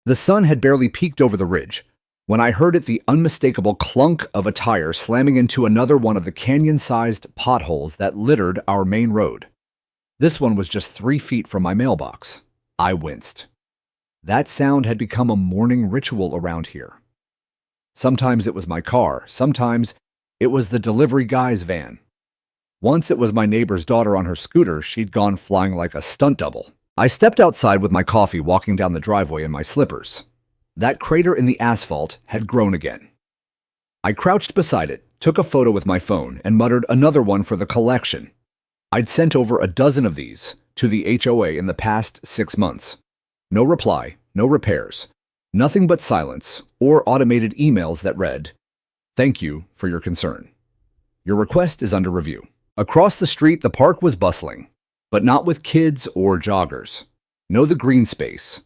The sun had barely peeked over the ridge when I heard the unmistakable clunk of a tire slamming into another one of the canyon-sized potholes that littered our main road. This one was just 3 feet from my mailbox. I winced. That sound had become a morning ritual around here. Sometimes it was my car, sometimes it was the delivery guy's van. Once it was my neighbor's daughter on her scooter. She'd gone flying like a stunt double. I stepped outside with my coffee, walking down the driveway in my slippers. That crater in the asphalt had grown again. I crouched beside it, took a photo with my phone, and muttered another one for the collection. I'd sent over a dozen of these to the HOA in the past 6 months. No reply, no repairs, nothing but silence or automated emails that read, "Thank you for your concern. Your request is under review." Across the street, the park was bustling, but not with kids or joggers. No, the green space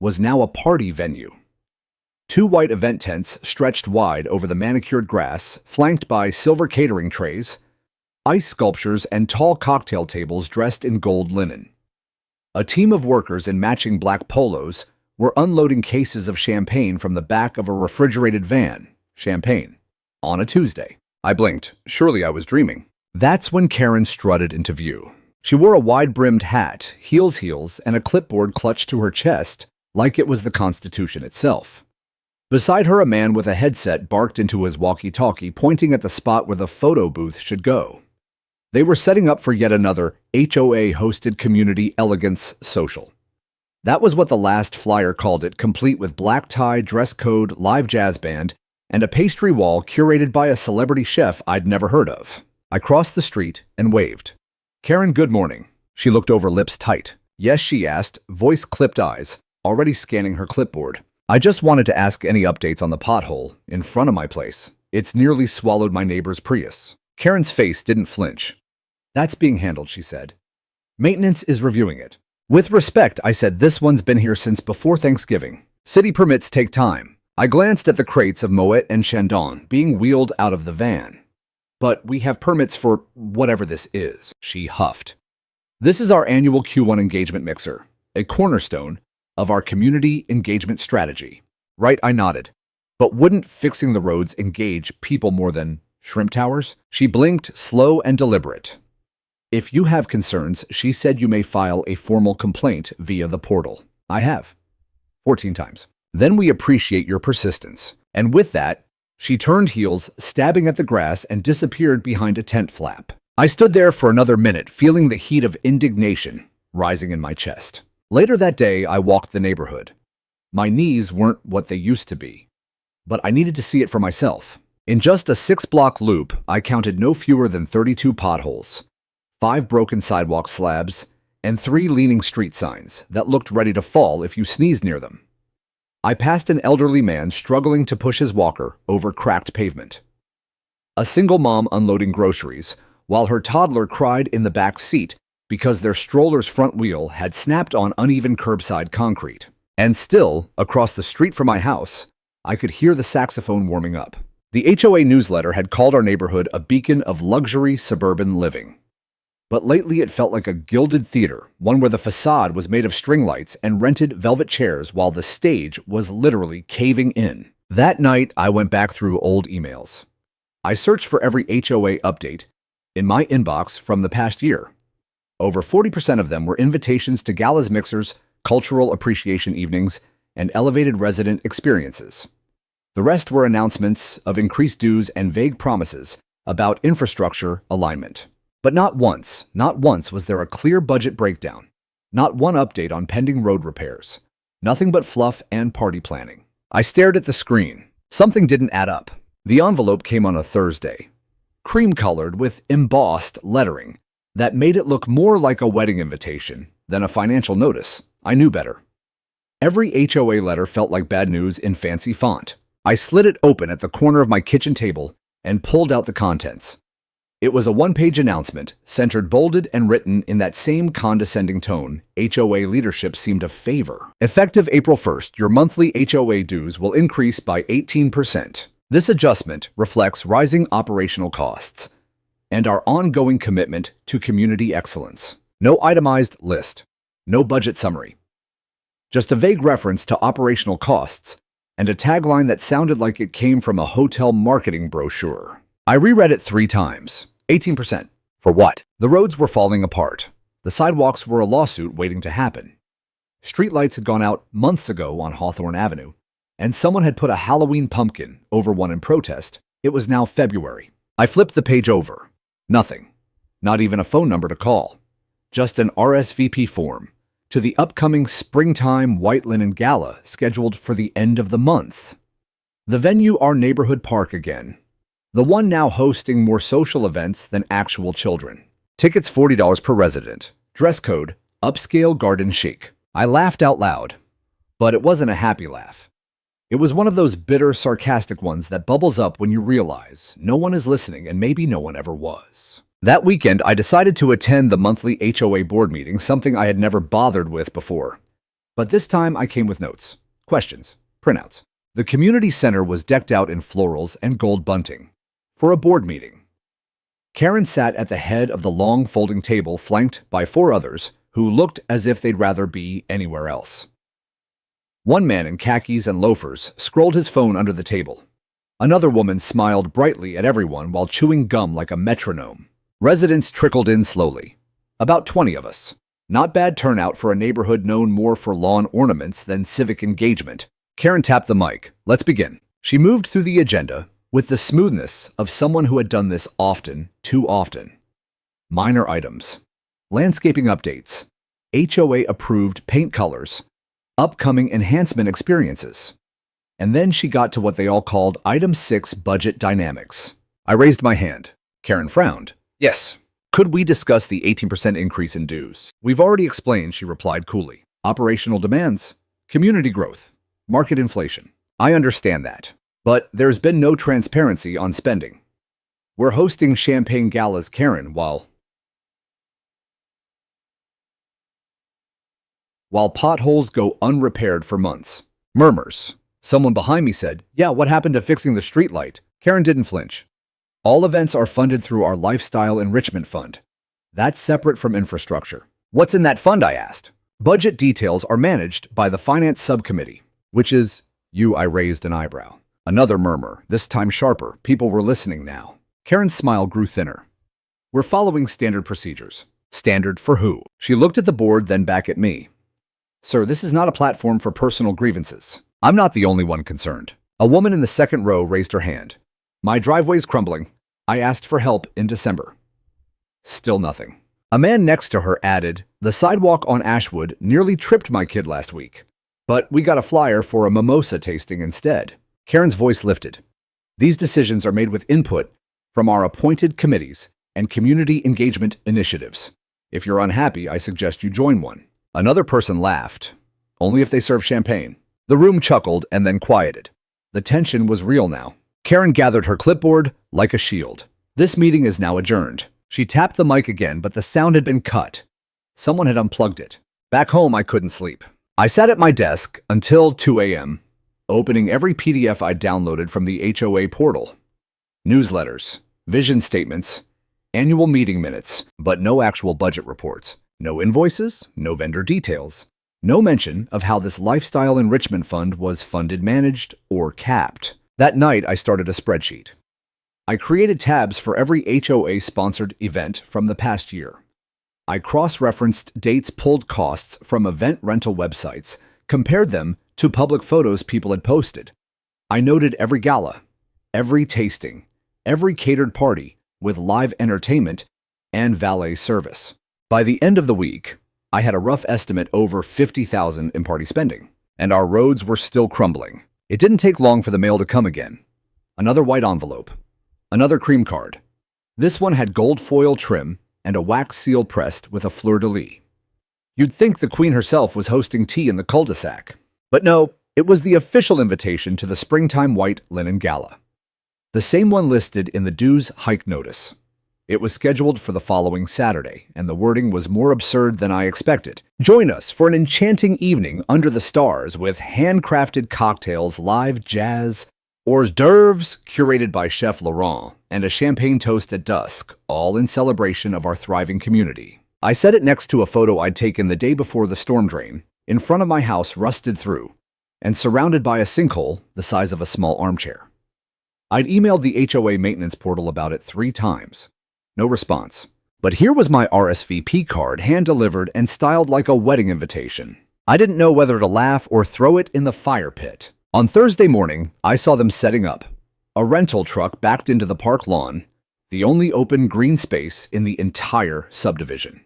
was now a party venue. 2 white event tents stretched wide over the manicured grass, flanked by silver catering trays, ice sculptures, and tall cocktail tables dressed in gold linen. A team of workers in matching black polos were unloading cases of champagne from the back of a refrigerated van. Champagne. On a Tuesday. I blinked. Surely I was dreaming. That's when Karen strutted into view. She wore a wide-brimmed hat, heels, and a clipboard clutched to her chest like it was the Constitution itself. Beside her, a man with a headset barked into his walkie-talkie, pointing at the spot where the photo booth should go. They were setting up for yet another HOA-hosted community elegance social. That was what the last flyer called it, complete with black tie, dress code, live jazz band, and a pastry wall curated by a celebrity chef I'd never heard of. I crossed the street and waved. "Karen, good morning." She looked over, lips tight. "Yes," she asked, voice clipped eyes, already scanning her clipboard. "I just wanted to ask any updates on the pothole in front of my place. It's nearly swallowed my neighbor's Prius." Karen's face didn't flinch. "That's being handled," she said. "Maintenance is reviewing it." With respect, I said, "This one's been here since before Thanksgiving. City permits take time." I glanced at the crates of Moet and Chandon being wheeled out of the van. "But we have permits for whatever this is," she huffed. "This is our annual Q1 engagement mixer, a cornerstone of our community engagement strategy." "Right," I nodded. "But wouldn't fixing the roads engage people more than shrimp towers?" She blinked, slow and deliberate. "If you have concerns," she said, "you may file a formal complaint via the portal." "I have. 14 times. "Then we appreciate your persistence." And with that, she turned heels, stabbing at the grass, and disappeared behind a tent flap. I stood there for another minute, feeling the heat of indignation rising in my chest. Later that day, I walked the neighborhood. My knees weren't what they used to be, but I needed to see it for myself. In just a 6-block loop, I counted no fewer than 32 potholes, 5 broken sidewalk slabs, and 3 leaning street signs that looked ready to fall if you sneezed near them. I passed an elderly man struggling to push his walker over cracked pavement. A single mom unloading groceries, while her toddler cried in the back seat because their stroller's front wheel had snapped on uneven curbside concrete. And still, across the street from my house, I could hear the saxophone warming up. The HOA newsletter had called our neighborhood a beacon of luxury suburban living. But lately it felt like a gilded theater, one where the facade was made of string lights and rented velvet chairs while the stage was literally caving in. That night, I went back through old emails. I searched for every HOA update in my inbox from the past year. Over 40% of them were invitations to galas, mixers, cultural appreciation evenings, and elevated resident experiences. The rest were announcements of increased dues and vague promises about infrastructure alignment. But not once was there a clear budget breakdown. Not one update on pending road repairs. Nothing but fluff and party planning. I stared at the screen. Something didn't add up. The envelope came on a Thursday, cream-colored with embossed lettering that made it look more like a wedding invitation than a financial notice. I knew better. Every HOA letter felt like bad news in fancy font. I slid it open at the corner of my kitchen table and pulled out the contents. It was a 1-page announcement, centered, bolded, and written in that same condescending tone HOA leadership seemed to favor. Effective April 1st, your monthly HOA dues will increase by 18%. This adjustment reflects rising operational costs and our ongoing commitment to community excellence. No itemized list. No budget summary. Just a vague reference to operational costs and a tagline that sounded like it came from a hotel marketing brochure. I reread it 3 times. 18%. For what? The roads were falling apart. The sidewalks were a lawsuit waiting to happen. Streetlights had gone out months ago on Hawthorne Avenue, and someone had put a Halloween pumpkin over one in protest. It was now February. I flipped the page over. Nothing. Not even a phone number to call. Just an RSVP form to the upcoming springtime white linen gala scheduled for the end of the month. The venue, our neighborhood park again. The one now hosting more social events than actual children. Tickets $40 per resident. Dress code, upscale garden chic. I laughed out loud, but it wasn't a happy laugh. It was one of those bitter, sarcastic ones that bubbles up when you realize no one is listening and maybe no one ever was. That weekend, I decided to attend the monthly HOA board meeting, something I had never bothered with before. But this time I came with notes, questions, printouts. The community center was decked out in florals and gold bunting for a board meeting. Karen sat at the head of the long folding table flanked by 4 others who looked as if they'd rather be anywhere else. One man in khakis and loafers scrolled his phone under the table. Another woman smiled brightly at everyone while chewing gum like a metronome. Residents trickled in slowly. About 20 of us. Not bad turnout for a neighborhood known more for lawn ornaments than civic engagement. Karen tapped the mic. Let's begin. She moved through the agenda with the smoothness of someone who had done this often, too often. Minor items. Landscaping updates. HOA-approved paint colors. Upcoming enhancement experiences. And then she got to what they all called Item 6 budget dynamics. I raised my hand. Karen frowned. Yes. Could we discuss the 18% increase in dues? We've already explained, she replied coolly. Operational demands, community growth, market inflation. I understand that. But there's been no transparency on spending. We're hosting champagne galas, Karen, while potholes go unrepaired for months. Murmurs. Someone behind me said, yeah, what happened to fixing the streetlight? Karen didn't flinch. All events are funded through our Lifestyle Enrichment Fund. That's separate from infrastructure. What's in that fund, I asked. Budget details are managed by the Finance Subcommittee, which is, I raised an eyebrow. Another murmur, this time sharper. People were listening now. Karen's smile grew thinner. We're following standard procedures. Standard for who? She looked at the board, then back at me. Sir, this is not a platform for personal grievances. I'm not the only one concerned. A woman in the second row raised her hand. My driveway's crumbling. I asked for help in December. Still nothing. A man next to her added, the sidewalk on Ashwood nearly tripped my kid last week, but we got a flyer for a mimosa tasting instead. Karen's voice lifted. These decisions are made with input from our appointed committees and community engagement initiatives. If you're unhappy, I suggest you join one. Another person laughed. Only if they serve champagne. The room chuckled and then quieted. The tension was real now. Karen gathered her clipboard like a shield. This meeting is now adjourned. She tapped the mic again, but the sound had been cut. Someone had unplugged it. Back home, I couldn't sleep. I sat at my desk until 2 a.m., opening every PDF I'd downloaded from the HOA portal. Newsletters, vision statements, annual meeting minutes, but no actual budget reports. No invoices, no vendor details. No mention of how this Lifestyle Enrichment Fund was funded, managed, or capped. That night, I started a spreadsheet. I created tabs for every HOA-sponsored event from the past year. I cross-referenced dates, pulled costs from event rental websites, compared them to public photos people had posted. I noted every gala, every tasting, every catered party with live entertainment and valet service. By the end of the week, I had a rough estimate over $50,000 in party spending, and our roads were still crumbling. It didn't take long for the mail to come again. Another white envelope. Another cream card. This one had gold foil trim and a wax seal pressed with a fleur-de-lis. You'd think the Queen herself was hosting tea in the cul-de-sac. But no, it was the official invitation to the Springtime White Linen Gala. The same one listed in the dues hike notice. It was scheduled for the following Saturday, and the wording was more absurd than I expected. Join us for an enchanting evening under the stars with handcrafted cocktails, live jazz, hors d'oeuvres curated by Chef Laurent, and a champagne toast at dusk, all in celebration of our thriving community. I set it next to a photo I'd taken the day before the storm drain. in front of my house rusted through, and surrounded by a sinkhole the size of a small armchair. I'd emailed the HOA maintenance portal about it 3 times. No response. But here was my RSVP card hand-delivered and styled like a wedding invitation. I didn't know whether to laugh or throw it in the fire pit. On Thursday morning, I saw them setting up. A rental truck backed into the park lawn, the only open green space in the entire subdivision.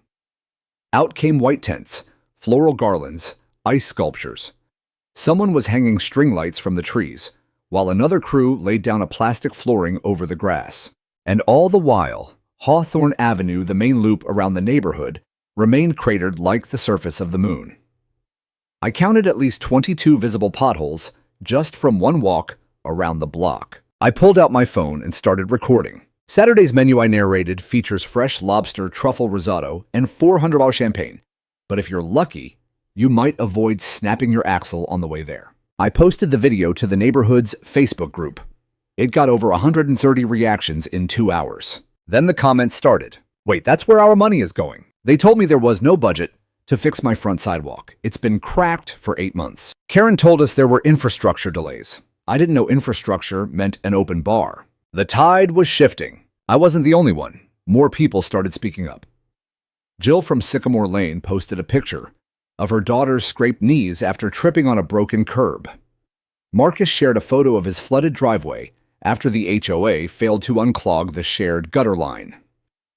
Out came white tents, floral garlands, ice sculptures. Someone was hanging string lights from the trees, while another crew laid down a plastic flooring over the grass. And all the while, Hawthorne Avenue, the main loop around the neighborhood, remained cratered like the surface of the moon. I counted at least 22 visible potholes just from one walk around the block. I pulled out my phone and started recording. Saturday's menu I narrated features fresh lobster truffle risotto and $400 champagne, but if you're lucky, you might avoid snapping your axle on the way there. I posted the video to the neighborhood's Facebook group. It got over 130 reactions in 2 hours. Then the comments started. Wait, that's where our money is going. They told me there was no budget to fix my front sidewalk. It's been cracked for 8 months. Karen told us there were infrastructure delays. I didn't know infrastructure meant an open bar. The tide was shifting. I wasn't the only one. More people started speaking up. Jill from Sycamore Lane posted a picture of her daughter's scraped knees after tripping on a broken curb. Marcus shared a photo of his flooded driveway after the HOA failed to unclog the shared gutter line.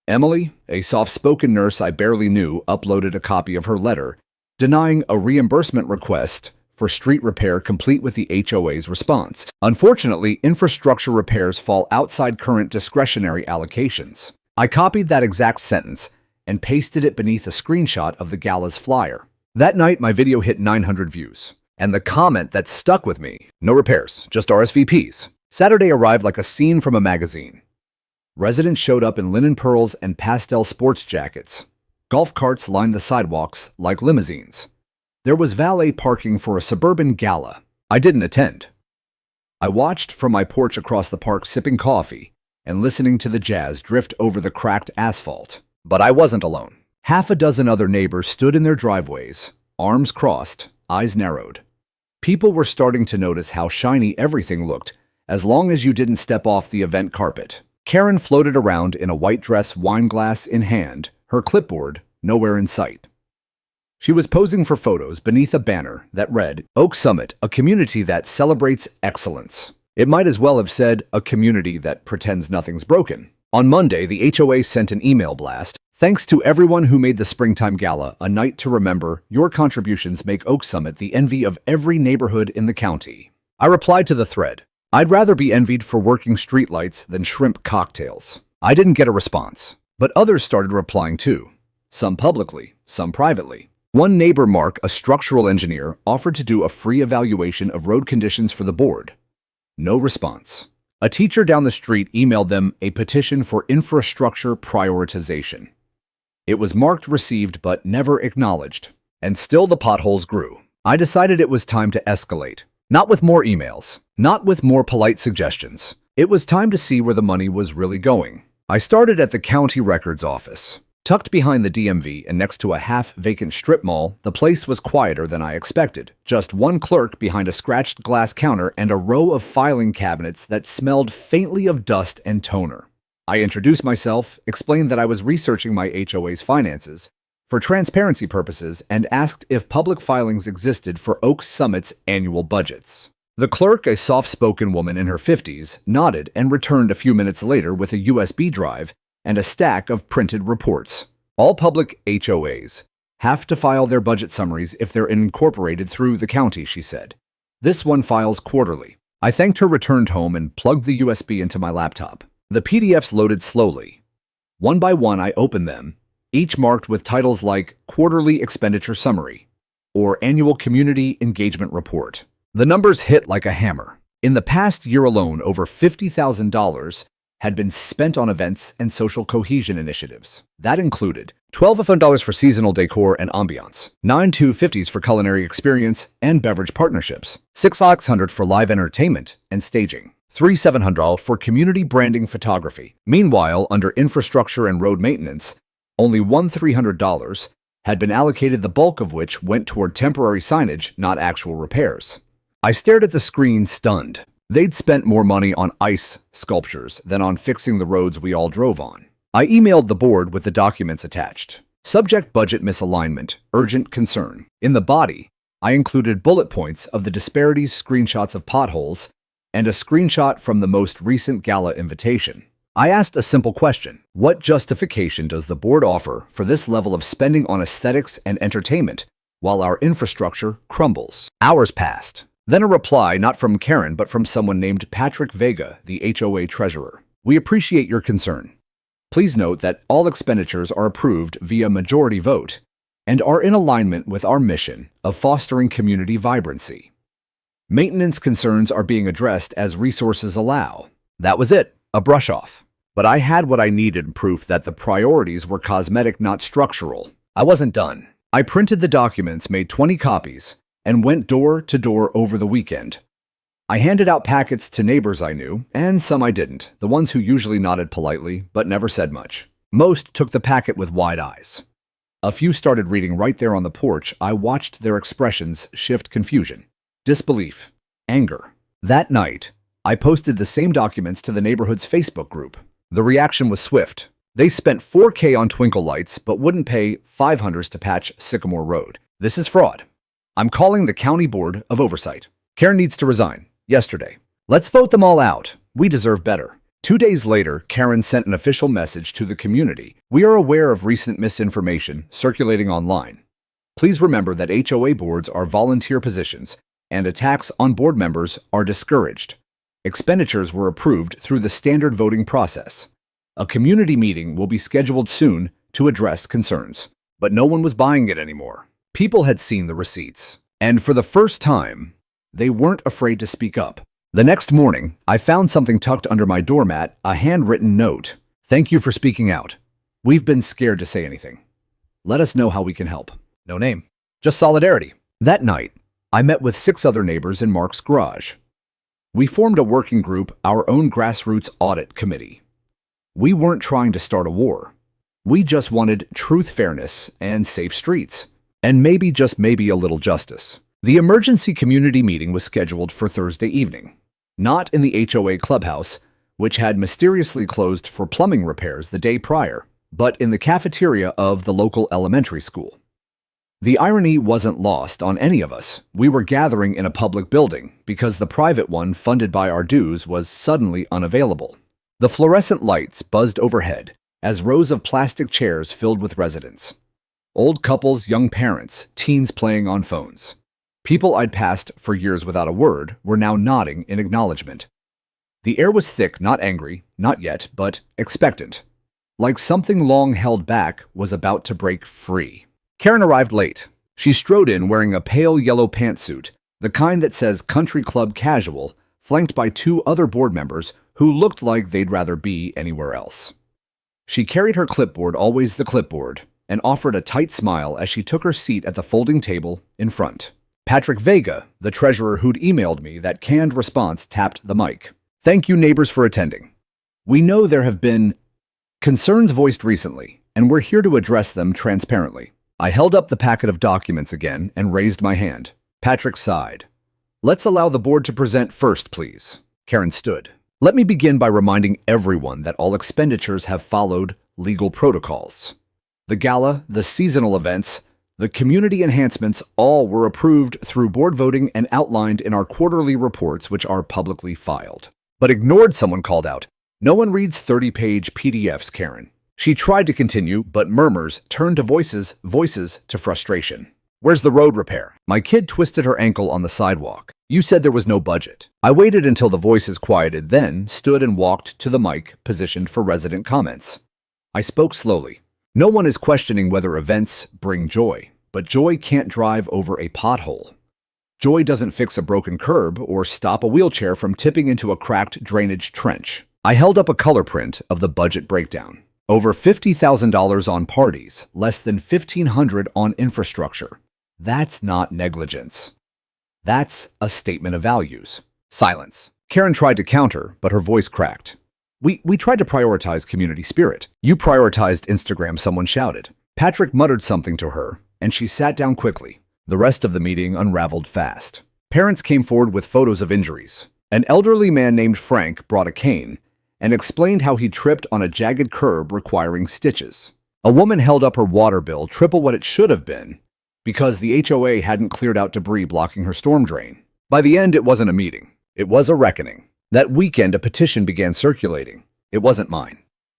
Emily, a soft-spoken nurse I barely knew, uploaded a copy of her letter denying a reimbursement request for street repair complete with the HOA's response. Unfortunately, infrastructure repairs fall outside current discretionary allocations. I copied that exact sentence and pasted it beneath a screenshot of the gala's flyer. That night, my video hit 900 views. And the comment that stuck with me: no repairs, just RSVPs. Saturday arrived like a scene from a magazine. Residents showed up in linen pearls and pastel sports jackets. Golf carts lined the sidewalks like limousines. There was valet parking for a suburban gala. I didn't attend. I watched from my porch across the park, sipping coffee and listening to the jazz drift over the cracked asphalt. But I wasn't alone. Half a dozen other neighbors stood in their driveways, arms crossed, eyes narrowed. People were starting to notice how shiny everything looked as long as you didn't step off the event carpet. Karen floated around in a white dress, wine glass in hand, her clipboard nowhere in sight. She was posing for photos beneath a banner that read, "Oak Summit, a community that celebrates excellence." It might as well have said, "a community that pretends nothing's broken." On Monday, the HOA sent an email blast. "Thanks to everyone who made the Springtime Gala a night to remember. Your contributions make Oak Summit the envy of every neighborhood in the county." I replied to the thread, "I'd rather be envied for working streetlights than shrimp cocktails." I didn't get a response, but others started replying too. Some publicly, some privately. One neighbor, Mark, a structural engineer, offered to do a free evaluation of road conditions for the board. No response. A teacher down the street emailed them a petition for infrastructure prioritization. It was marked received but never acknowledged. And still the potholes grew. I decided it was time to escalate. Not with more emails, not with more polite suggestions. It was time to see where the money was really going. I started at the county records office. Tucked behind the DMV and next to a half-vacant strip mall, the place was quieter than I expected. Just one clerk behind a scratched glass counter and a row of filing cabinets that smelled faintly of dust and toner. I introduced myself, explained that I was researching my HOA's finances for transparency purposes, and asked if public filings existed for Oak Summit's annual budgets. The clerk, a soft-spoken woman in her 50s, nodded and returned a few minutes later with a USB drive and a stack of printed reports. All public HOAs have to file their budget summaries if they're incorporated through the county, she said. This one files quarterly. I thanked her, returned home, and plugged the USB into my laptop. The PDFs loaded slowly. One by one, I opened them, each marked with titles like Quarterly Expenditure Summary or Annual Community Engagement Report. The numbers hit like a hammer. In the past year alone, over $50,000 had been spent on events and social cohesion initiatives. That included $1,200 for seasonal decor and ambiance, $9,250 for culinary experience and beverage partnerships, $6,600 for live entertainment and staging, $3,700 for community branding photography. Meanwhile, under infrastructure and road maintenance, only $1,300 had been allocated, the bulk of which went toward temporary signage, not actual repairs. I stared at the screen, stunned. They'd spent more money on ice sculptures than on fixing the roads we all drove on. I emailed the board with the documents attached. Subject: budget misalignment, urgent concern. In the body, I included bullet points of the disparities, screenshots of potholes, and a screenshot from the most recent gala invitation. I asked a simple question: what justification does the board offer for this level of spending on aesthetics and entertainment while our infrastructure crumbles? Hours passed. Then a reply, not from Karen, but from someone named Patrick Vega, the HOA treasurer. We appreciate your concern. Please note that all expenditures are approved via majority vote and are in alignment with our mission of fostering community vibrancy. Maintenance concerns are being addressed as resources allow. That was it, a brush off. But I had what I needed, proof that the priorities were cosmetic, not structural. I wasn't done. I printed the documents, made 20 copies, and went door to door over the weekend. I handed out packets to neighbors I knew, and some I didn't, the ones who usually nodded politely but never said much. Most took the packet with wide eyes. A few started reading right there on the porch. I watched their expressions shift: confusion, disbelief, anger. That night, I posted the same documents to the neighborhood's Facebook group. The reaction was swift. They spent $4K on twinkle lights but wouldn't pay $500 to patch Sycamore Road. This is fraud. I'm calling the County Board of Oversight. Karen needs to resign. Yesterday. Let's vote them all out. We deserve better. 2 days later, Karen sent an official message to the community. We are aware of recent misinformation circulating online. Please remember that HOA boards are volunteer positions, and attacks on board members are discouraged. Expenditures were approved through the standard voting process. A community meeting will be scheduled soon to address concerns. But no one was buying it anymore. People had seen the receipts, and for the first time, they weren't afraid to speak up. The next morning, I found something tucked under my doormat, a handwritten note. Thank you for speaking out. We've been scared to say anything. Let us know how we can help. No name. Just solidarity. That night, I met with 6 other neighbors in Mark's garage. We formed a working group, our own grassroots audit committee. We weren't trying to start a war. We just wanted truth, fairness, and safe streets. And maybe, just maybe, a little justice. The emergency community meeting was scheduled for Thursday evening. Not in the HOA clubhouse, which had mysteriously closed for plumbing repairs the day prior, but in the cafeteria of the local elementary school. The irony wasn't lost on any of us. We were gathering in a public building because the private one funded by our dues was suddenly unavailable. The fluorescent lights buzzed overhead as rows of plastic chairs filled with residents. Old couples, young parents, teens playing on phones. People I'd passed for years without a word were now nodding in acknowledgement. The air was thick, not angry, not yet, but expectant. Like something long held back was about to break free. Karen arrived late. She strode in wearing a pale yellow pantsuit, the kind that says country club casual, flanked by 2 other board members who looked like they'd rather be anywhere else. She carried her clipboard, always the clipboard, and offered a tight smile as she took her seat at the folding table in front. Patrick Vega, the treasurer who'd emailed me that canned response, tapped the mic. Thank you, neighbors, for attending. We know there have been concerns voiced recently, and we're here to address them transparently. I held up the packet of documents again and raised my hand. Patrick sighed. Let's allow the board to present first, please. Karen stood. Let me begin by reminding everyone that all expenditures have followed legal protocols. The gala, the seasonal events, the community enhancements, all were approved through board voting and outlined in our quarterly reports, which are publicly filed. But ignored, someone called out. No one reads 30-page PDFs, Karen. She tried to continue, but murmurs turned to voices to frustration. Where's the road repair? My kid twisted her ankle on the sidewalk. You said there was no budget. I waited until the voices quieted, then stood and walked to the mic positioned for resident comments. I spoke slowly. No one is questioning whether events bring joy, but joy can't drive over a pothole. Joy doesn't fix a broken curb or stop a wheelchair from tipping into a cracked drainage trench. I held up a color print of the budget breakdown. Over $50,000 on parties, less than $1,500 on infrastructure. That's not negligence. That's a statement of values. Silence. Karen tried to counter, but her voice cracked. We tried to prioritize community spirit. You prioritized Instagram, someone shouted. Patrick muttered something to her, and she sat down quickly. The rest of the meeting unraveled fast. Parents came forward with photos of injuries. An elderly man named Frank brought a cane and explained how he tripped on a jagged curb requiring stitches. A woman held up her water bill triple what it should have been because the HOA hadn't cleared out debris blocking her storm drain. By the end, it wasn't a meeting. It was a reckoning. That weekend, a petition began circulating. It wasn't mine.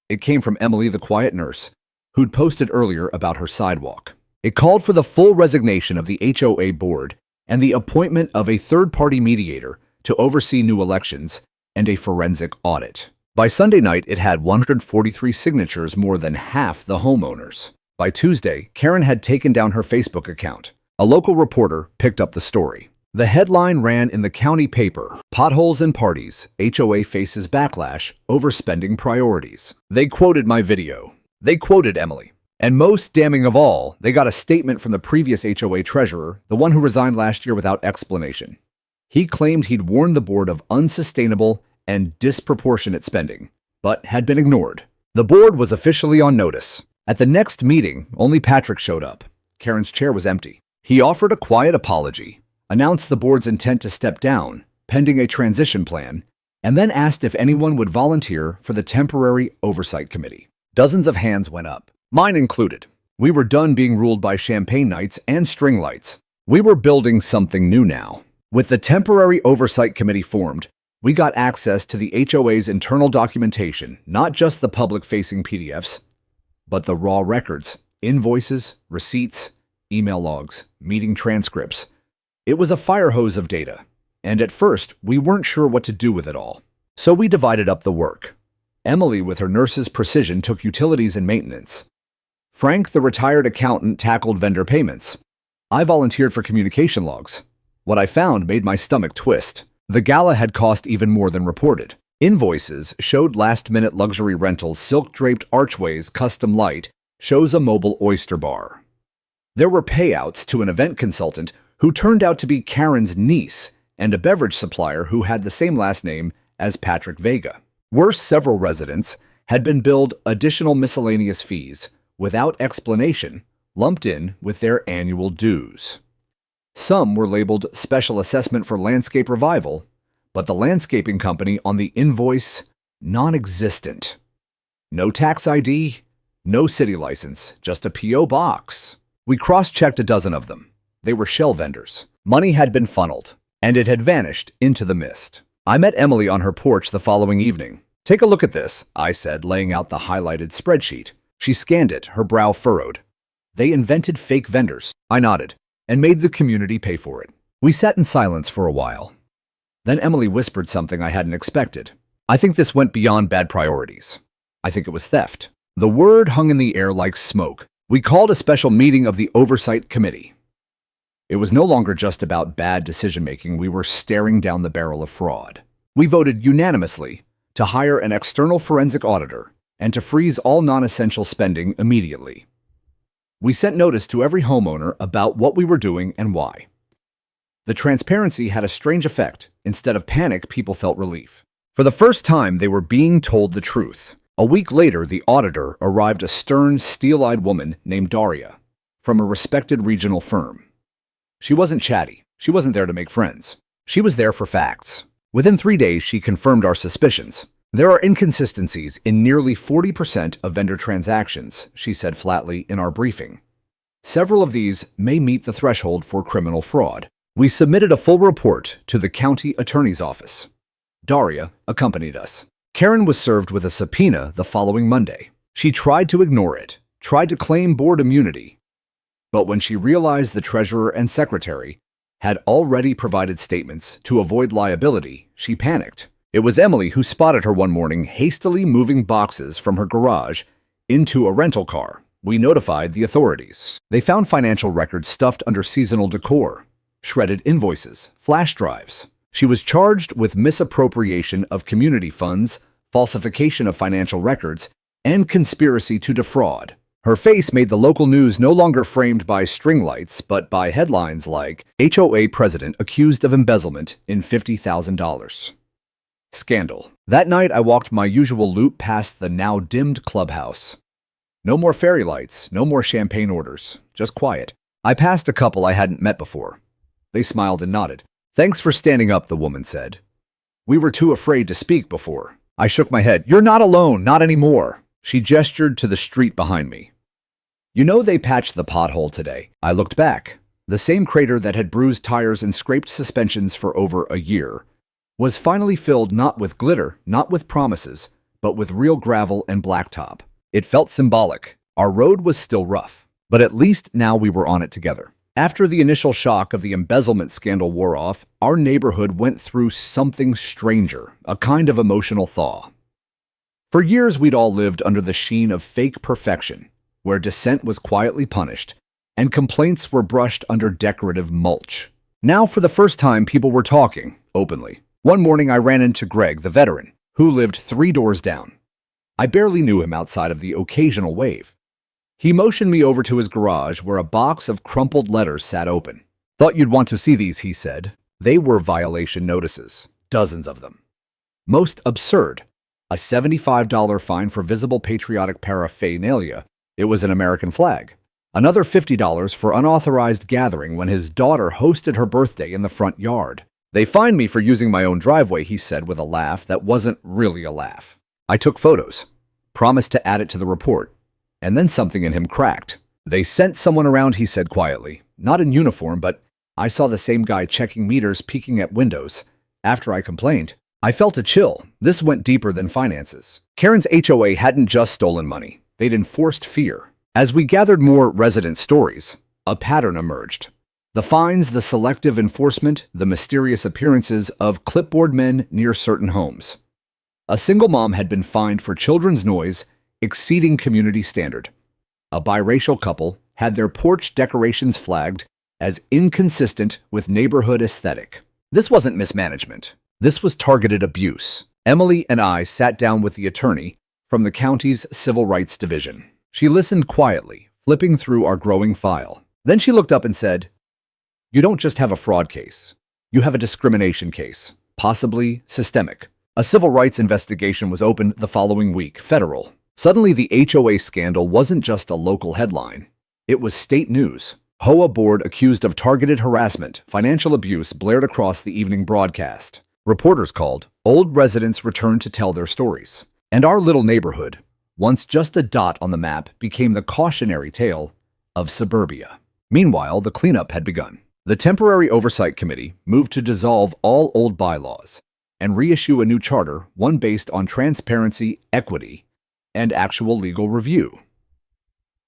It came from Emily, the quiet nurse, who'd posted earlier about her sidewalk. It called for the full resignation of the HOA board and the appointment of a third-party mediator to oversee new elections and a forensic audit. By Sunday night, it had 143 signatures, more than half the homeowners. By Tuesday, Karen had taken down her Facebook account. A local reporter picked up the story. The headline ran in the county paper, "Potholes and Parties, HOA Faces Backlash Over Spending Priorities." They quoted my video. They quoted Emily. And most damning of all, they got a statement from the previous HOA treasurer, the one who resigned last year without explanation. He claimed he'd warned the board of unsustainable and disproportionate spending, but had been ignored. The board was officially on notice. At the next meeting, only Patrick showed up. Karen's chair was empty. He offered a quiet apology, announced the board's intent to step down, pending a transition plan, and then asked if anyone would volunteer for the temporary oversight committee. Dozens of hands went up, mine included. We were done being ruled by champagne nights and string lights. We were building something new now. With the temporary oversight committee formed, we got access to the HOA's internal documentation, not just the public-facing PDFs, but the raw records, invoices, receipts, email logs, meeting transcripts. It was a fire hose of data, and at first, we weren't sure what to do with it all. So we divided up the work. Emily, with her nurse's precision, took utilities and maintenance. Frank, the retired accountant, tackled vendor payments. I volunteered for communication logs. What I found made my stomach twist. The gala had cost even more than reported. Invoices showed last-minute luxury rentals, silk-draped archways, custom light, shows a mobile oyster bar. There were payouts to an event consultant who turned out to be Karen's niece and a beverage supplier who had the same last name as Patrick Vega. Worse, several residents had been billed additional miscellaneous fees without explanation, lumped in with their annual dues. Some were labeled special assessment for landscape revival, but the landscaping company on the invoice, non-existent. No tax ID, no city license, just a P.O. box. We cross-checked a dozen of them. They were shell vendors. Money had been funneled, and it had vanished into the mist. I met Emily on her porch the following evening. "Take a look at this," I said, laying out the highlighted spreadsheet. She scanned it, her brow furrowed. "They invented fake vendors." I nodded, and made the community pay for it. We sat in silence for a while. Then Emily whispered something I hadn't expected. "I think this went beyond bad priorities. I think it was theft." The word hung in the air like smoke. We called a special meeting of the Oversight Committee. It was no longer just about bad decision-making. We were staring down the barrel of fraud. We voted unanimously to hire an external forensic auditor and to freeze all non-essential spending immediately. We sent notice to every homeowner about what we were doing and why. The transparency had a strange effect. Instead of panic, people felt relief. For the first time, they were being told the truth. A week later, the auditor arrived, a stern, steel-eyed woman named Daria from a respected regional firm. She wasn't chatty. She wasn't there to make friends. She was there for facts. Within 3 days, she confirmed our suspicions. "There are inconsistencies in nearly 40% of vendor transactions," she said flatly in our briefing. "Several of these may meet the threshold for criminal fraud." We submitted a full report to the county attorney's office. Daria accompanied us. Karen was served with a subpoena the following Monday. She tried to ignore it, tried to claim board immunity. But when she realized the treasurer and secretary had already provided statements to avoid liability, she panicked. It was Emily who spotted her one morning hastily moving boxes from her garage into a rental car. We notified the authorities. They found financial records stuffed under seasonal decor, shredded invoices, flash drives. She was charged with misappropriation of community funds, falsification of financial records, and conspiracy to defraud. Her face made the local news no longer framed by string lights, but by headlines like, "HOA President Accused of Embezzlement in $50,000. Scandal. That night, I walked my usual loop past the now-dimmed clubhouse. No more fairy lights, no more champagne orders, just quiet. I passed a couple I hadn't met before. They smiled and nodded. "Thanks for standing up," the woman said. "We were too afraid to speak before." I shook my head. "You're not alone, not anymore." She gestured to the street behind me. "You know they patched the pothole today." I looked back. The same crater that had bruised tires and scraped suspensions for over a year was finally filled not with glitter, not with promises, but with real gravel and blacktop. It felt symbolic. Our road was still rough, but at least now we were on it together. After the initial shock of the embezzlement scandal wore off, our neighborhood went through something stranger, a kind of emotional thaw. For years, we'd all lived under the sheen of fake perfection, where dissent was quietly punished and complaints were brushed under decorative mulch. Now, for the first time, people were talking openly. One morning, I ran into Greg, the veteran, who lived 3 doors down. I barely knew him outside of the occasional wave. He motioned me over to his garage where a box of crumpled letters sat open. "Thought you'd want to see these," he said. They were violation notices, dozens of them. Most absurd. A $75 fine for visible patriotic paraphernalia. It was an American flag. Another $50 for unauthorized gathering when his daughter hosted her birthday in the front yard. "They fined me for using my own driveway," he said with a laugh that wasn't really a laugh. I took photos, promised to add it to the report, and then something in him cracked. "They sent someone around," he said quietly. "Not in uniform, but I saw the same guy checking meters, peeking at windows. After I complained, I felt a chill. This went deeper than finances. Karen's HOA hadn't just stolen money. They'd enforced fear. As we gathered more resident stories, a pattern emerged. The fines, the selective enforcement, the mysterious appearances of clipboard men near certain homes. A single mom had been fined for children's noise exceeding community standard. A biracial couple had their porch decorations flagged as inconsistent with neighborhood aesthetic. This wasn't mismanagement. This was targeted abuse. Emily and I sat down with the attorney from the county's Civil Rights Division. She listened quietly, flipping through our growing file. Then she looked up and said, "You don't just have a fraud case. You have a discrimination case, possibly systemic." A civil rights investigation was opened the following week, federal. Suddenly, the HOA scandal wasn't just a local headline. It was state news. HOA board accused of targeted harassment, financial abuse blared across the evening broadcast. Reporters called. Old residents returned to tell their stories. And our little neighborhood, once just a dot on the map, became the cautionary tale of suburbia. Meanwhile, the cleanup had begun. The Temporary Oversight Committee moved to dissolve all old bylaws and reissue a new charter, one based on transparency, equity, and actual legal review.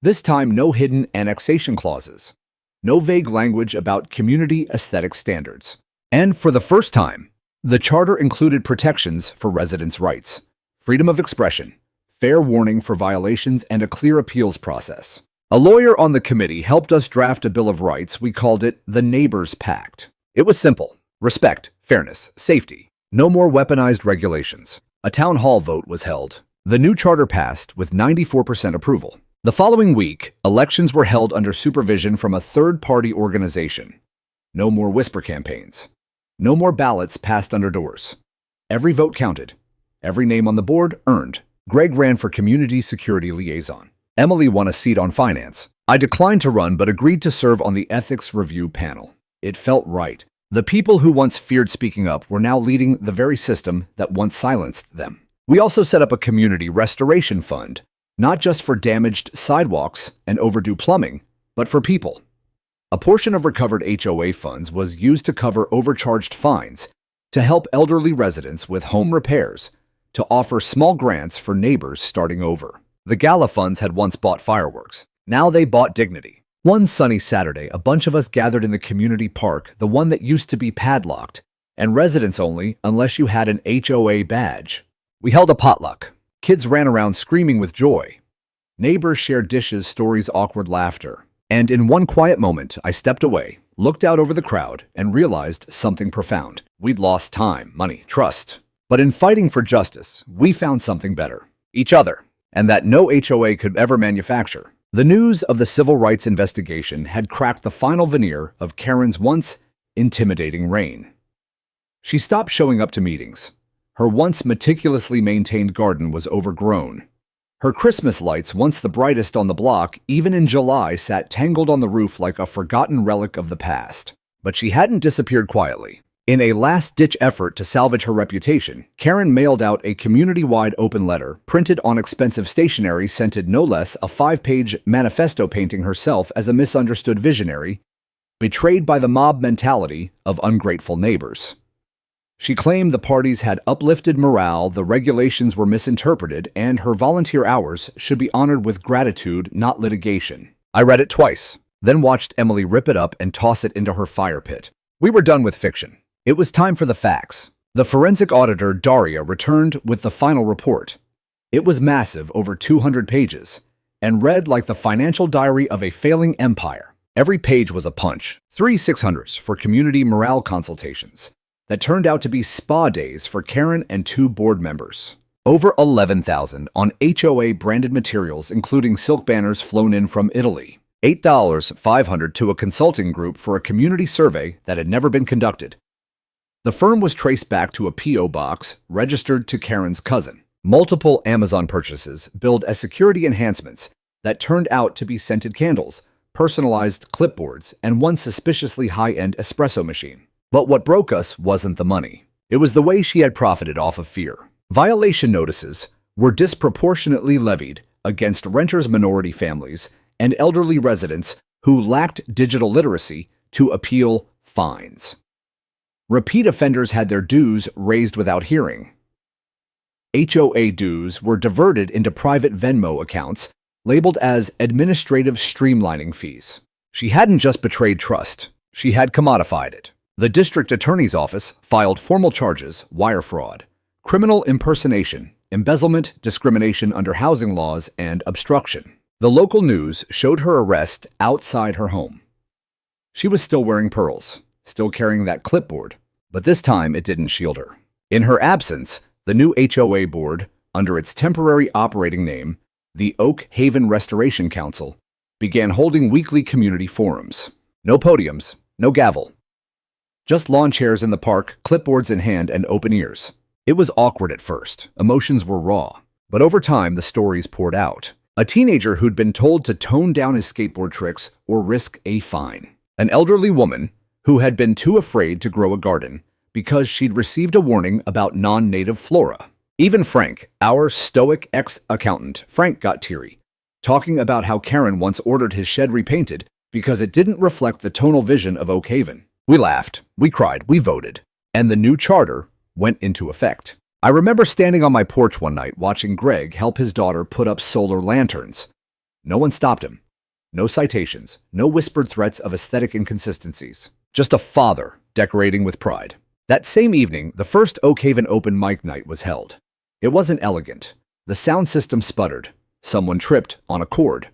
This time, no hidden annexation clauses, no vague language about community aesthetic standards. And for the first time, the charter included protections for residents' rights, freedom of expression, fair warning for violations, and a clear appeals process. A lawyer on the committee helped us draft a Bill of Rights. We called it the Neighbors Pact. It was simple: respect, fairness, safety. No more weaponized regulations. A town hall vote was held. The new charter passed with 94% approval. The following week, elections were held under supervision from a third-party organization. No more whisper campaigns. No more ballots passed under doors. Every vote counted. Every name on the board earned. Greg ran for Community Security Liaison. Emily won a seat on finance. I declined to run but agreed to serve on the ethics review panel. It felt right. The people who once feared speaking up were now leading the very system that once silenced them. We also set up a community restoration fund, not just for damaged sidewalks and overdue plumbing, but for people. A portion of recovered HOA funds was used to cover overcharged fines, to help elderly residents with home repairs, to offer small grants for neighbors starting over. The gala funds had once bought fireworks. Now they bought dignity. One sunny Saturday, a bunch of us gathered in the community park, the one that used to be padlocked, and residents only unless you had an HOA badge. We held a potluck. Kids ran around screaming with joy. Neighbors shared dishes, stories, awkward laughter. And in one quiet moment, I stepped away, looked out over the crowd, and realized something profound. We'd lost time, money, trust. But in fighting for justice, we found something better: each other, and that no HOA could ever manufacture. The news of the civil rights investigation had cracked the final veneer of Karen's once intimidating reign. She stopped showing up to meetings. Her once meticulously maintained garden was overgrown. Her Christmas lights, once the brightest on the block, even in July, sat tangled on the roof like a forgotten relic of the past. But she hadn't disappeared quietly. In a last-ditch effort to salvage her reputation, Karen mailed out a community-wide open letter, printed on expensive stationery, scented no less a 5-page manifesto painting herself as a misunderstood visionary, betrayed by the mob mentality of ungrateful neighbors. She claimed the parties had uplifted morale, the regulations were misinterpreted, and her volunteer hours should be honored with gratitude, not litigation. I read it twice, then watched Emily rip it up and toss it into her fire pit. We were done with fiction. It was time for the facts. The forensic auditor, Daria, returned with the final report. It was massive, over 200 pages, and read like the financial diary of a failing empire. Every page was a punch. 3 600s for community morale consultations that turned out to be spa days for Karen and 2 board members. Over 11,000 on HOA branded materials, including silk banners flown in from Italy. $8,500 to a consulting group for a community survey that had never been conducted. The firm was traced back to a P.O. box registered to Karen's cousin. Multiple Amazon purchases billed as security enhancements that turned out to be scented candles, personalized clipboards, and one suspiciously high-end espresso machine. But what broke us wasn't the money. It was the way she had profited off of fear. Violation notices were disproportionately levied against renters' minority families and elderly residents who lacked digital literacy to appeal fines. Repeat offenders had their dues raised without hearing. HOA dues were diverted into private Venmo accounts labeled as administrative streamlining fees. She hadn't just betrayed trust, she had commodified it. The district attorney's office filed formal charges: wire fraud, criminal impersonation, embezzlement, discrimination under housing laws, and obstruction. The local news showed her arrest outside her home. She was still wearing pearls, still carrying that clipboard, but this time it didn't shield her. In her absence, the new HOA board, under its temporary operating name, the Oak Haven Restoration Council, began holding weekly community forums. No podiums, no gavel. Just lawn chairs in the park, clipboards in hand, and open ears. It was awkward at first. Emotions were raw. But over time, the stories poured out. A teenager who'd been told to tone down his skateboard tricks or risk a fine. An elderly woman who had been too afraid to grow a garden because she'd received a warning about non-native flora. Even Frank, our stoic ex-accountant, Frank got teary, talking about how Karen once ordered his shed repainted because it didn't reflect the tonal vision of Oak Haven. We laughed, we cried, we voted, and the new charter went into effect. I remember standing on my porch one night watching Greg help his daughter put up solar lanterns. No one stopped him. No citations, no whispered threats of aesthetic inconsistencies. Just a father decorating with pride. That same evening, the first Oak Haven open mic night was held. It wasn't elegant. The sound system sputtered. Someone tripped on a cord.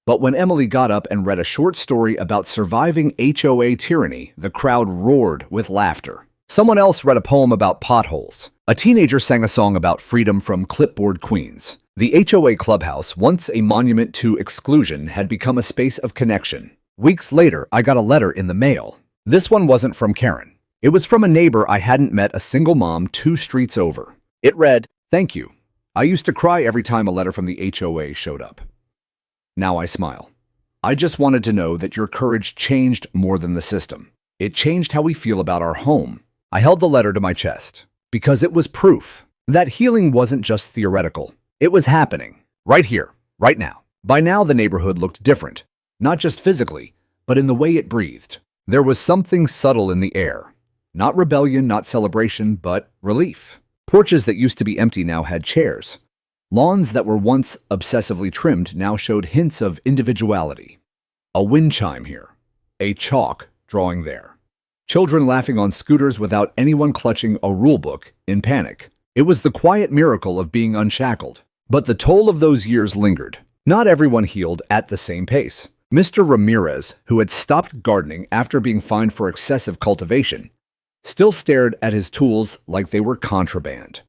But when Emily got up and read a short story about surviving HOA tyranny, the crowd roared with laughter. Someone else read a poem about potholes. A teenager sang a song about freedom from clipboard queens. The HOA clubhouse, once a monument to exclusion, had become a space of connection. Weeks later, I got a letter in the mail. This one wasn't from Karen. It was from a neighbor I hadn't met, a single mom 2 streets over. It read, "Thank you. I used to cry every time a letter from the HOA showed up. Now I smile. I just wanted to know that your courage changed more than the system. It changed how we feel about our home." I held the letter to my chest because it was proof that healing wasn't just theoretical. It was happening right here, right now. By now, the neighborhood looked different, not just physically, but in the way it breathed. There was something subtle in the air. Not rebellion, not celebration, but relief. Porches that used to be empty now had chairs. Lawns that were once obsessively trimmed now showed hints of individuality. A wind chime here. A chalk drawing there. Children laughing on scooters without anyone clutching a rulebook in panic. It was the quiet miracle of being unshackled. But the toll of those years lingered. Not everyone healed at the same pace. Mr. Ramirez, who had stopped gardening after being fined for excessive cultivation, still stared at his tools like they were contraband.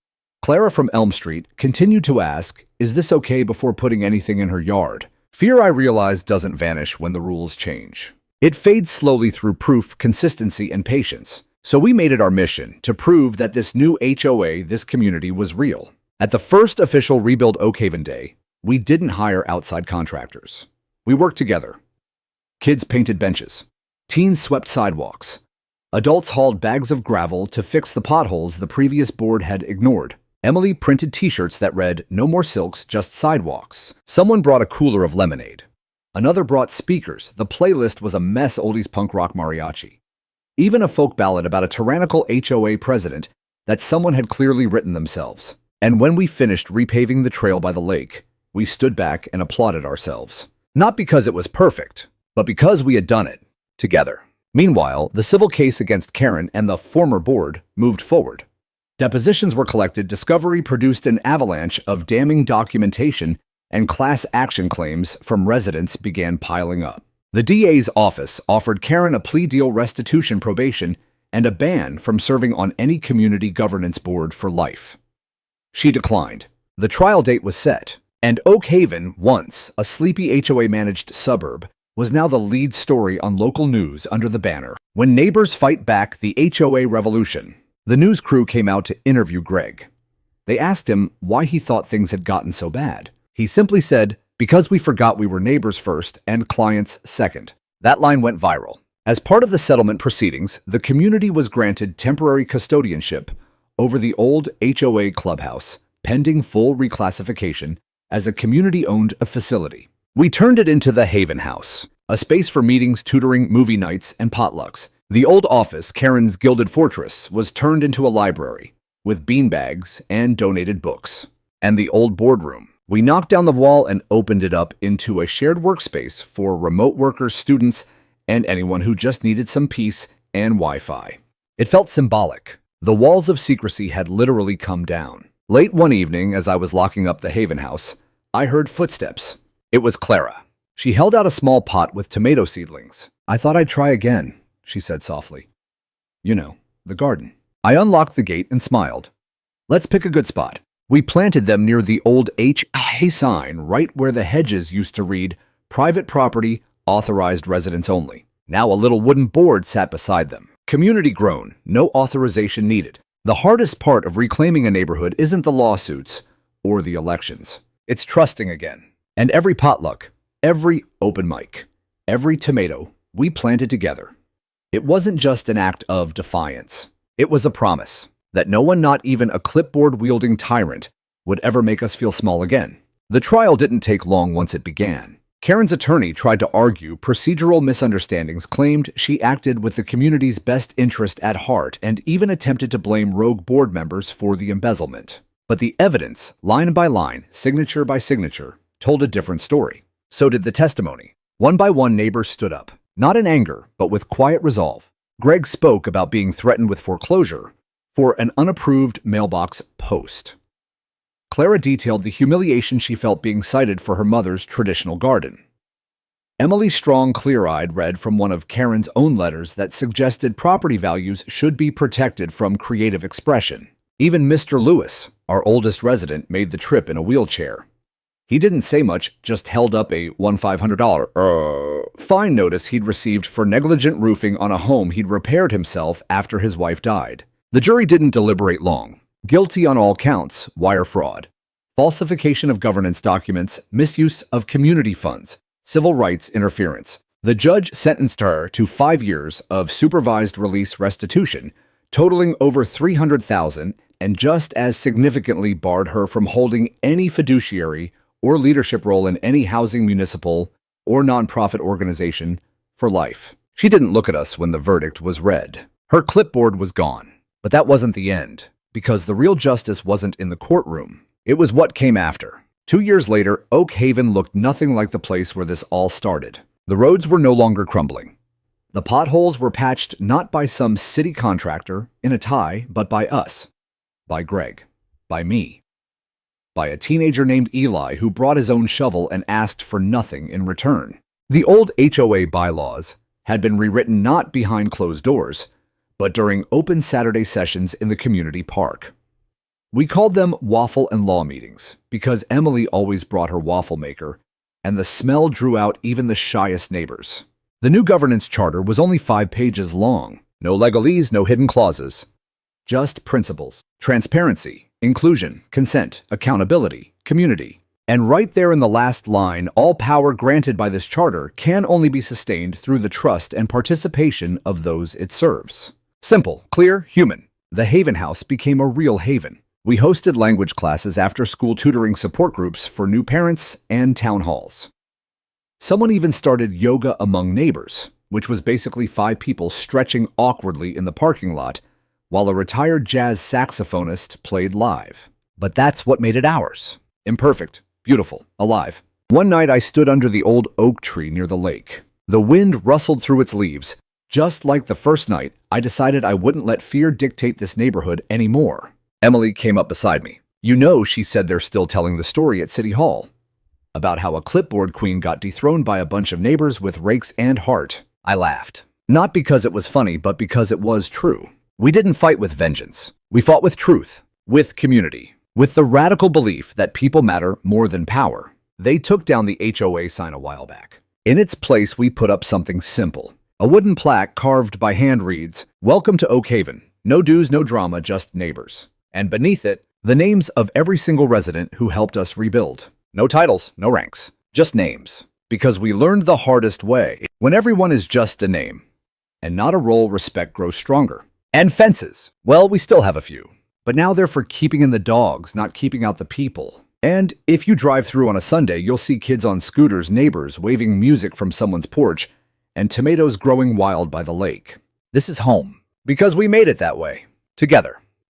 Clara from Elm Street continued to ask, "Is this okay?" before putting anything in her yard. Fear, I realize, doesn't vanish when the rules change. It fades slowly through proof, consistency, and patience. So we made it our mission to prove that this new HOA, this community, was real. At the first official Rebuild Oak Haven Day, We didn't hire outside contractors. We worked together. Kids painted benches. Teens swept sidewalks. Adults hauled bags of gravel to fix the potholes the previous board had ignored. Emily printed t-shirts that read, "No more silks, just sidewalks." Someone brought a cooler of lemonade. Another brought speakers. The playlist was a mess oldies punk rock mariachi. Even a folk ballad about a tyrannical HOA president that someone had clearly written themselves. And when we finished repaving the trail by the lake, we stood back and applauded ourselves. Not because it was perfect, but because we had done it together. Meanwhile, the civil case against Karen and the former board moved forward. Depositions were collected, discovery produced an avalanche of damning documentation, and class action claims from residents began piling up. The DA's office offered Karen a plea deal, restitution, probation, and a ban from serving on any community governance board for life. She declined. The trial date was set, and Oak Haven, once a sleepy HOA-managed suburb, was now the lead story on local news under the banner, "When Neighbors Fight Back the HOA Revolution." The news crew came out to interview Greg. They asked him why he thought things had gotten so bad. He simply said, "Because we forgot we were neighbors first and clients second." That line went viral. As part of the settlement proceedings, the community was granted temporary custodianship over the old HOA clubhouse, pending full reclassification as a community-owned facility. We turned it into the Haven House, a space for meetings, tutoring, movie nights, and potlucks. The old office, Karen's Gilded Fortress, was turned into a library, with beanbags and donated books. And the old boardroom. We knocked down the wall and opened it up into a shared workspace for remote workers, students, and anyone who just needed some peace and Wi-Fi. It felt symbolic. The walls of secrecy had literally come down. Late one evening, as I was locking up the Haven House, I heard footsteps. It was Clara. She held out a small pot with tomato seedlings. "I thought I'd try again," she said softly. "You know, the garden." I unlocked the gate and smiled. "Let's pick a good spot." We planted them near the old HOA sign, right where the hedges used to read, "Private property, authorized residents only." Now a little wooden board sat beside them. "Community grown, no authorization needed." The hardest part of reclaiming a neighborhood isn't the lawsuits or the elections. It's trusting again. And every potluck, every open mic, every tomato we planted together. It wasn't just an act of defiance. It was a promise that no one, not even a clipboard-wielding tyrant, would ever make us feel small again. The trial didn't take long once it began. Karen's attorney tried to argue procedural misunderstandings, claimed she acted with the community's best interest at heart, and even attempted to blame rogue board members for the embezzlement. But the evidence, line by line, signature by signature, told a different story. So did the testimony. One by one, neighbors stood up, not in anger, but with quiet resolve. Greg spoke about being threatened with foreclosure for an unapproved mailbox post. Clara detailed the humiliation she felt being cited for her mother's traditional garden. Emily, strong, clear-eyed, read from one of Karen's own letters that suggested property values should be protected from creative expression. Even Mr. Lewis, our oldest resident, made the trip in a wheelchair. He didn't say much, just held up a $1,500 fine notice he'd received for negligent roofing on a home he'd repaired himself after his wife died. The jury didn't deliberate long. Guilty on all counts: wire fraud, falsification of governance documents, misuse of community funds, civil rights interference. The judge sentenced her to 5 years of supervised release restitution, totaling over $300,000, and just as significantly barred her from holding any fiduciary or leadership role in any housing, municipal, or nonprofit organization for life. She didn't look at us when the verdict was read. Her clipboard was gone. But that wasn't the end, because the real justice wasn't in the courtroom. It was what came after. 2 years later, Oak Haven looked nothing like the place where this all started. The roads were no longer crumbling. The potholes were patched not by some city contractor in a tie, but by us. By Greg. By me. By a teenager named Eli who brought his own shovel and asked for nothing in return. The old HOA bylaws had been rewritten not behind closed doors, but during open Saturday sessions in the community park. We called them waffle and law meetings because Emily always brought her waffle maker, and the smell drew out even the shyest neighbors. The new governance charter was only 5 pages long. No legalese, no hidden clauses. Just principles: transparency, inclusion, consent, accountability, community. And right there in the last line, all power granted by this charter can only be sustained through the trust and participation of those it serves. Simple, clear, human. The Haven House became a real haven. We hosted language classes, after-school tutoring support groups for new parents, and town halls. Someone even started yoga among neighbors, which was basically 5 people stretching awkwardly in the parking lot while a retired jazz saxophonist played live. But that's what made it ours. Imperfect, beautiful, alive. One night I stood under the old oak tree near the lake. The wind rustled through its leaves. Just like the first night, I decided I wouldn't let fear dictate this neighborhood anymore. Emily came up beside me. You know, she said, they're still telling the story at City Hall about how a clipboard queen got dethroned by a bunch of neighbors with rakes and heart. I laughed. Not because it was funny, but because it was true. We didn't fight with vengeance. We fought with truth, with community, with the radical belief that people matter more than power. They took down the HOA sign a while back. In its place, we put up something simple. A wooden plaque carved by hand reads, "Welcome to Oak Haven. No dues, no drama, just neighbors." And beneath it, the names of every single resident who helped us rebuild. No titles, no ranks, just names. Because we learned the hardest way. When everyone is just a name and not a role, respect grows stronger. And fences. Well, we still have a few. But now they're for keeping in the dogs, not keeping out the people. And if you drive through on a Sunday, you'll see kids on scooters, neighbors waving music from someone's porch, and tomatoes growing wild by the lake. This is home. Because we made it that way. Together.